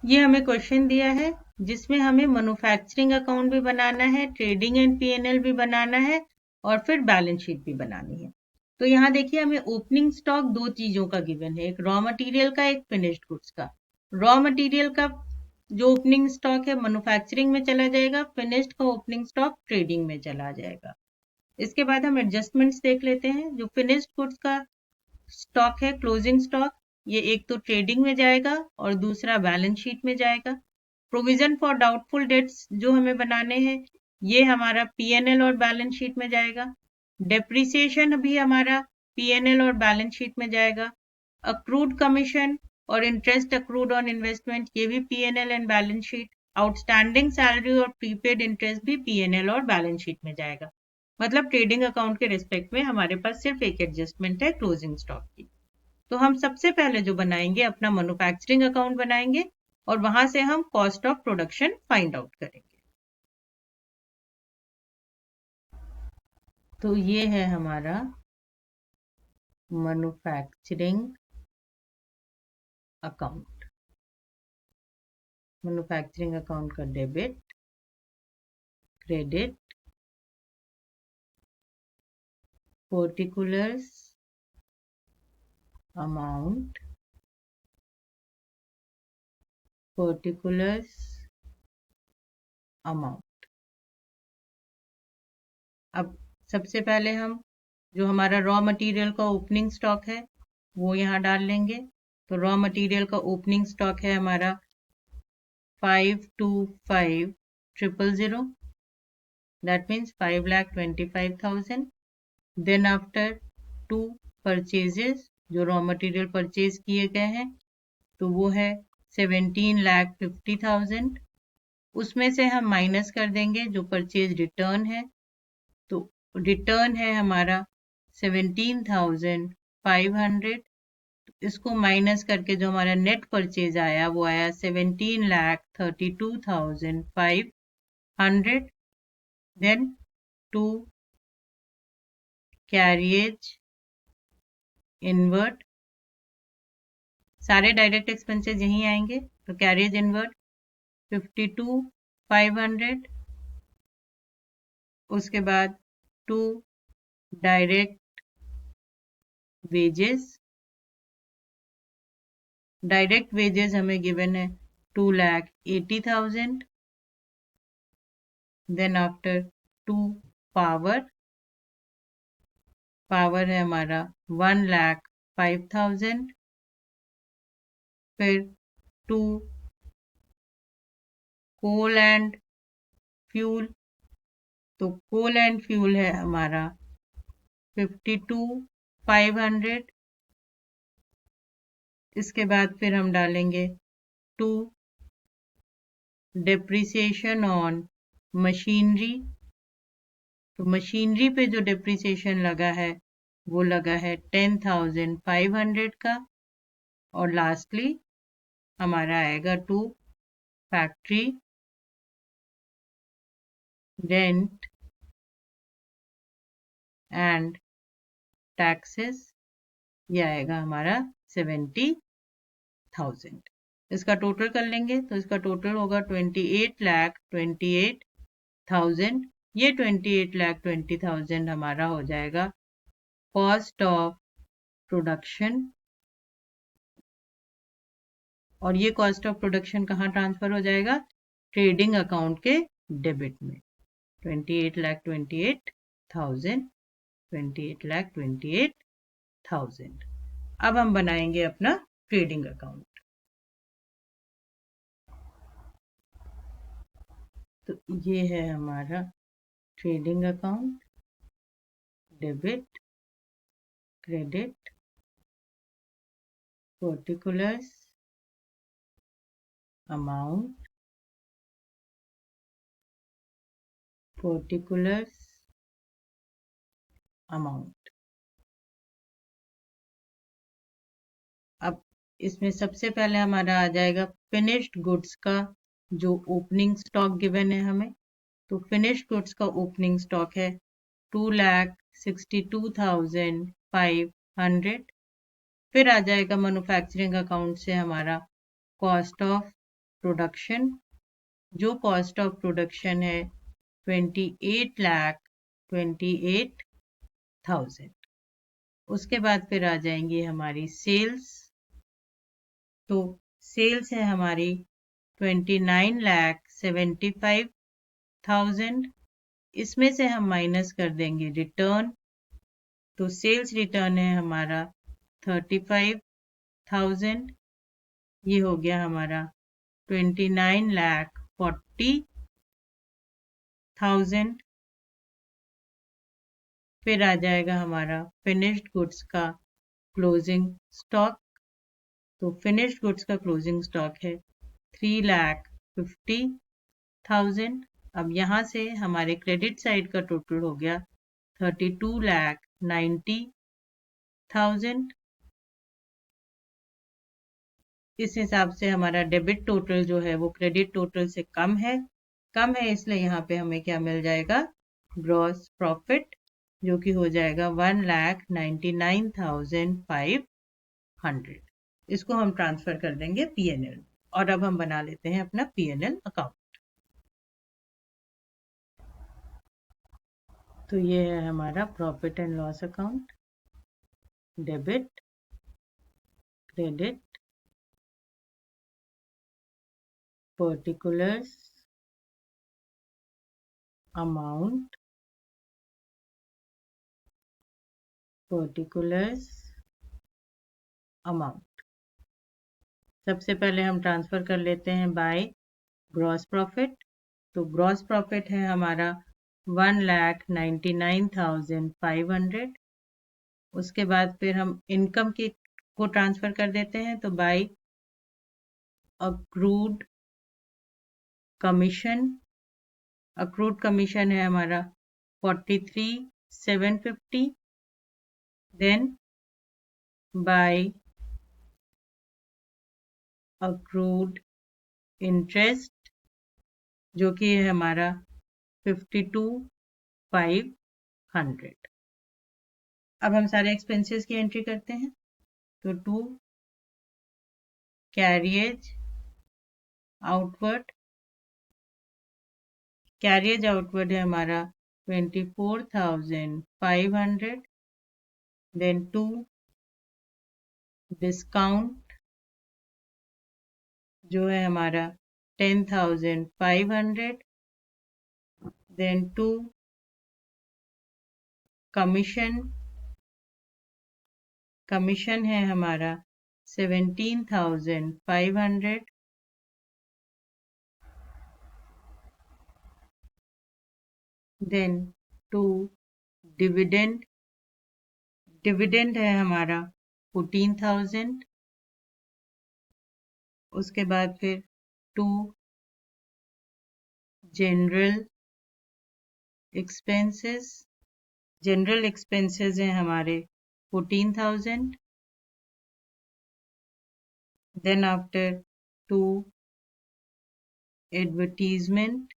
ये हमें क्वेश्चन दिया है जिसमें हमें मैन्युफैक्चरिंग अकाउंट भी बनाना है, ट्रेडिंग एंड पीएनएल भी बनाना है और फिर बैलेंस शीट भी बनानी है। तो यहाँ देखिए हमें ओपनिंग स्टॉक दो चीजों का गिवन है, एक रॉ मटेरियल का, एक फिनिश्ड गुड्स का। रॉ मटेरियल का जो ओपनिंग स्टॉक है मैन्युफैक्चरिंग में चला जाएगा, फिनिश्ड का ओपनिंग स्टॉक ट्रेडिंग में चला जाएगा। इसके बाद हम एडजस्टमेंट्स देख लेते हैं। जो फिनिश्ड गुड्स का स्टॉक है, क्लोजिंग स्टॉक, ये एक तो ट्रेडिंग में जाएगा और दूसरा बैलेंस शीट में जाएगा। प्रोविजन फॉर डाउटफुल डेट्स जो हमें बनाने हैं, ये हमारा पीएनएल और बैलेंस शीट में जाएगा। डेप्रिसिएशन भी हमारा पीएनएल और बैलेंस शीट में जाएगा। अक्रूड कमीशन और इंटरेस्ट अक्रूड ऑन इन्वेस्टमेंट, ये भी PNL and balance sheet. Outstanding salary और प्रीपेड इंटरेस्ट भी पीएनएल और बैलेंस शीट में जाएगा। मतलब ट्रेडिंग अकाउंट के रिस्पेक्ट में हमारे पास सिर्फ एक एडजस्टमेंट है, क्लोजिंग स्टॉक की। तो हम सबसे पहले जो बनाएंगे अपना मैन्युफैक्चरिंग अकाउंट बनाएंगे और वहां से हम cost of production find out करेंगे। तो ये है हमारा मैन्युफैक्चरिंग अकाउंट। मैन्युफैक्चरिंग अकाउंट का debit, credit, particulars, amount, particulars, amount. अब सबसे पहले हम जो हमारा रॉ मटेरियल का ओपनिंग स्टॉक है वो यहाँ डाल लेंगे। तो रॉ मटेरियल का ओपनिंग स्टॉक है हमारा 525,000, that means 5,25,000. Then after two purchases, जो रॉ मटेरियल परचेज किए गए हैं तो वो है 17,50,000। उसमें से हम माइनस कर देंगे जो परचेज रिटर्न है, तो रिटर्न है हमारा 17,500। इसको माइनस करके जो हमारा नेट परचेज आया वो आया 17,32,500। देन टू कैरिएज इनवर्ट, सारे डायरेक्ट एक्सपेंसेस यहीं आएंगे, तो कैरिएज इनवर्ट 52,500। उसके बाद to direct wages, direct wages हमें गिवन है 2,80,000। Then after to power, power है हमारा 1,05,000। फिर टू कोल एंड फ्यूल, तो कोल एंड फ्यूल है हमारा 52,500। इसके बाद फिर हम डालेंगे टू डेप्रिसिएशन ऑन मशीनरी, तो मशीनरी पे जो डेप्रिसिएशन लगा है वो लगा है 10,500 का। और लास्टली हमारा आएगा to factory rent and taxes, ये आएगा हमारा 70,000। इसका टोटल कर लेंगे तो इसका टोटल होगा 28,28,000। ये 28,20,000 हमारा हो जाएगा कॉस्ट ऑफ प्रोडक्शन। और ये कॉस्ट ऑफ प्रोडक्शन कहाँ ट्रांसफर हो जाएगा? ट्रेडिंग अकाउंट के डेबिट में। 28,28,000, 28,28,000। अब हम बनाएंगे अपना ट्रेडिंग अकाउंट। तो ये है हमारा trading account, debit, credit, particulars, amount, particulars, amount. अब इसमें सबसे पहले हमारा आ जाएगा फिनिश्ड गुड्स का जो ओपनिंग स्टॉक गिवन है हमें। तो फिनिश्ड गुड्स का ओपनिंग स्टॉक है 2,62,500। फिर आ जाएगा मैन्युफैक्चरिंग अकाउंट से हमारा कॉस्ट ऑफ प्रोडक्शन, जो कॉस्ट ऑफ प्रोडक्शन है 28,28,000। उसके बाद फिर आ जाएंगी हमारी सेल्स। तो सेल्स है हमारी 29,75,000। इसमें से हम माइनस कर देंगे रिटर्न, तो सेल्स रिटर्न है हमारा 35,000। ये हो गया हमारा 29,40,000। फिर आ जाएगा हमारा फिनिश्ड गुड्स का क्लोजिंग स्टॉक। तो फिनिश्ड गुड्स का क्लोजिंग स्टॉक है 3,50,000। अब यहाँ से हमारे क्रेडिट साइड का टोटल हो गया 32,90,000। इस हिसाब से हमारा डेबिट टोटल जो है वो क्रेडिट टोटल से कम है। इसलिए यहाँ पे हमें क्या मिल जाएगा, ग्रॉस प्रॉफिट, जो कि हो जाएगा 1,99,500। इसको हम ट्रांसफर कर देंगे पीएनएल। और अब हम बना लेते हैं अपना पीएनएल अकाउंट। तो ये है हमारा profit and loss account. Debit, credit, particulars, amount, particulars, amount. सबसे पहले हम ट्रांसफर कर लेते हैं बाय ग्रॉस प्रॉफिट। तो ग्रॉस प्रॉफिट है हमारा 1,99,500। उसके बाद फिर हम इनकम की को ट्रांसफर कर देते हैं, तो by accrued commission. Accrued commission है हमारा 43,750। देन बाय अक्रूड इंटरेस्ट, जो कि है हमारा 52,500। अब हम सारे एक्सपेंसेस की एंट्री करते हैं। तो to carriage outward, carriage outward है हमारा 24,500। देन टू डिस्काउंट, जो है हमारा 10,500। देन टू कमीशन, कमीशन है हमारा 17,500। देन टू डिविडेंड, डिविडेंड है हमारा 14,000। उसके बाद फिर to general expenses, general expenses हैं हमारे 14,000। देन आफ्टर टू एडवर्टीजमेंट,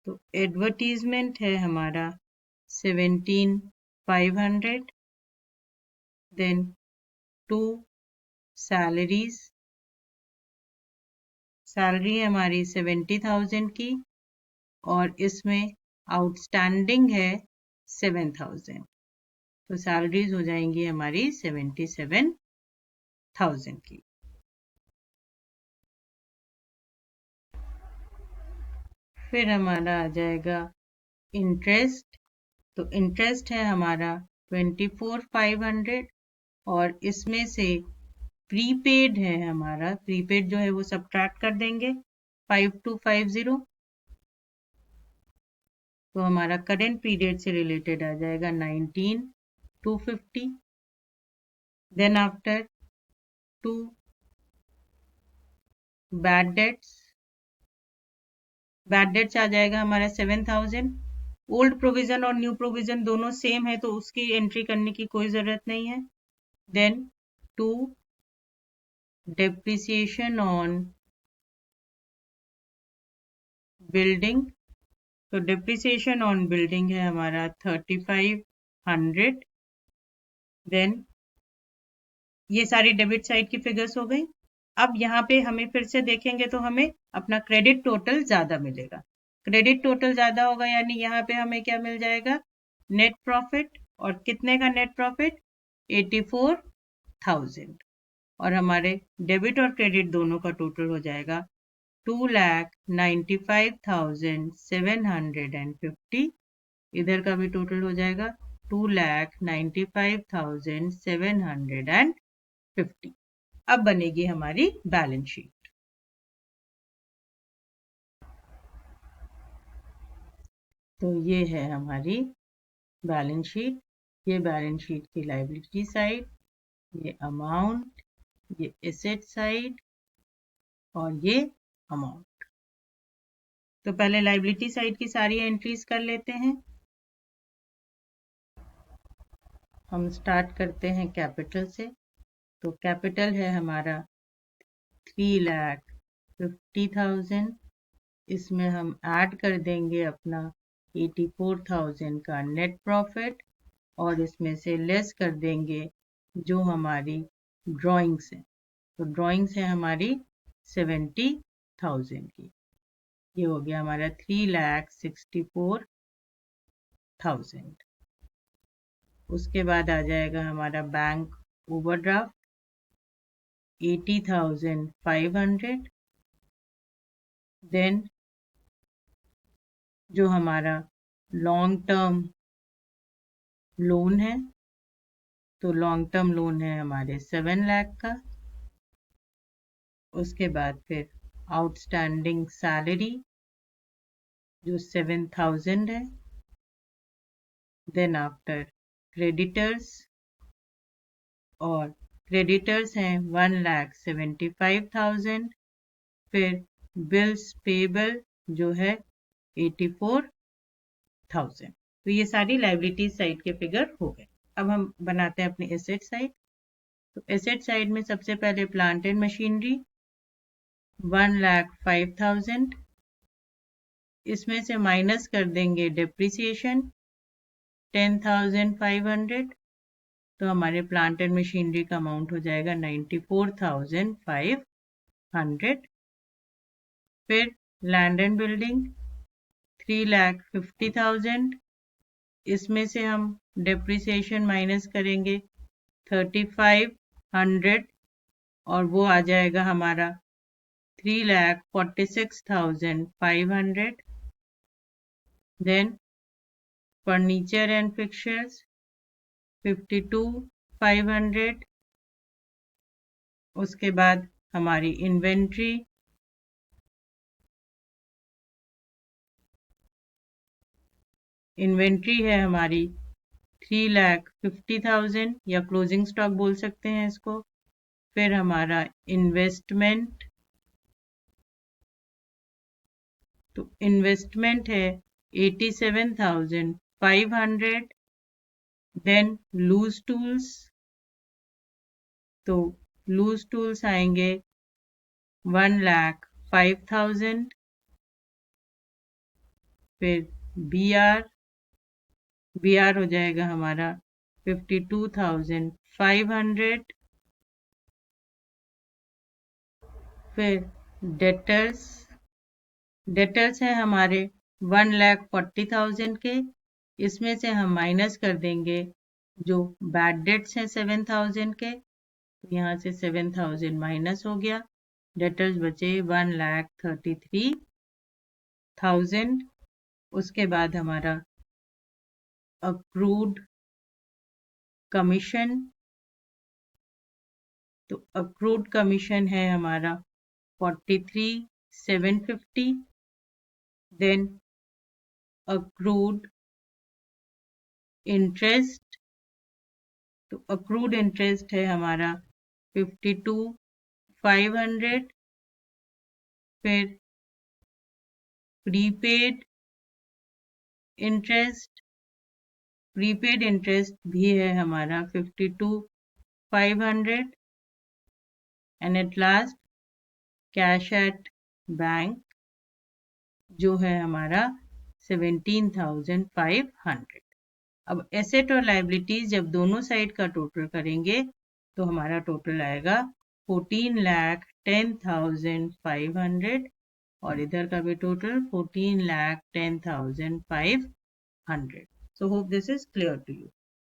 तो एडवर्टीजमेंट है हमारा 17,500। देन टू सैलरीज, सैलरी है हमारी 70,000 की, और इसमें आउटस्टैंडिंग है 7,000। तो सैलरीज हो जाएंगी हमारी 77,000 की। फिर हमारा आ जाएगा इंटरेस्ट। तो इंटरेस्ट है हमारा 24,500, और इसमें से प्रीपेड है हमारा, प्रीपेड जो है वो सब्ट्रैक्ट कर देंगे 5250। तो हमारा करंट पीरियड से रिलेटेड आ जाएगा 19,250। Then after to bad debts, bad debts आ जाएगा हमारा 7,000। ओल्ड प्रोविजन और न्यू प्रोविजन दोनों सेम है, तो उसकी एंट्री करने की कोई जरूरत नहीं है। Then to depreciation on building, तो डेप्रिसिएशन ऑन बिल्डिंग है हमारा 3,500। देन ये सारी डेबिट साइड की फिगर्स हो गई। अब यहाँ पे हमें फिर से देखेंगे तो हमें अपना क्रेडिट टोटल ज्यादा मिलेगा। क्रेडिट टोटल ज्यादा होगा यानी यहाँ पे हमें क्या मिल जाएगा, नेट प्रॉफिट। और कितने का नेट प्रॉफिट, 84,000। और हमारे डेबिट और क्रेडिट दोनों का टोटल हो जाएगा 2,95,750। इधर का भी टोटल हो जाएगा 2,95,750। अब बनेगी हमारी बैलेंस शीट। तो ये है हमारी बैलेंस शीट। ये बैलेंस शीट की लायबिलिटी साइड, ये अमाउंट, ये एसेट साइड और ये अमाउंट। तो पहले लायबिलिटी साइड की सारी एंट्रीज कर लेते हैं। हम स्टार्ट करते हैं कैपिटल से। तो कैपिटल है हमारा 3,50,000। इसमें हम ऐड कर देंगे अपना 84,000 का नेट प्रॉफिट और इसमें से लेस कर देंगे जो हमारी ड्राइंग्स है। तो ड्राइंग्स है हमारी 70,000 की। ये हो गया हमारा 3,64,000। उसके बाद आ जाएगा हमारा बैंक ओवरड्राफ्ट 80,500। देन जो हमारा लॉन्ग टर्म लोन है, तो लॉन्ग टर्म लोन है हमारे 7 लाख का। उसके बाद फिर आउटस्टैंडिंग सैलरी जो 7,000 है। देन आफ्टर क्रेडिटर्स, और क्रेडिटर्स हैं 1,75,000। फिर बिल्स पेबल जो है 84,000। तो ये सारी लायबिलिटी साइड के फिगर हो गए। अब हम बनाते हैं अपनी एसेट साइड। तो एसेट साइड में सबसे पहले प्लांट एंड मशीनरी 1,05,000। इसमें से माइनस कर देंगे डेप्रिसिएशन 10,500। तो हमारे प्लांट एंड मशीनरी का अमाउंट हो जाएगा 94,500। फिर लैंड एंड बिल्डिंग 3,50,000। इसमें से हम डेप्रिसिएशन माइनस करेंगे 3,500 और वो आ जाएगा हमारा 3,46,500। Then furniture and fixtures 52,500। उसके बाद हमारी इन्वेंट्री है हमारी 3,50,000 या क्लोजिंग स्टॉक बोल सकते हैं इसको। फिर हमारा इन्वेस्टमेंट, तो इन्वेस्टमेंट है 87,500। देन लूज टूल्स, तो लूज टूल्स आएंगे 1,05,000। फिर बीआर हो जाएगा हमारा 52,500। फिर डेटर्स हैं हमारे 1,40,000 के। इसमें से हम माइनस कर देंगे जो बैड डेट्स हैं 7,000 के। तो यहाँ से 7,000 माइनस हो गया, डेटर्स बचे 1,33,000। उसके बाद हमारा अक्रूड कमीशन, तो अक्रूड कमीशन है हमारा 43,750। देन अक्रूड इंटरेस्ट, तो अक्रूड इंटरेस्ट है हमारा 52,500। फिर प्रीपेड इंटरेस्ट भी है हमारा 52,500। And at last cash at bank जो है हमारा 17,500। अब एसेट और लायबिलिटीज जब दोनों साइड का टोटल करेंगे तो हमारा टोटल आएगा 14,10,500 और इधर का भी total 14,10,500. So hope this is clear to you.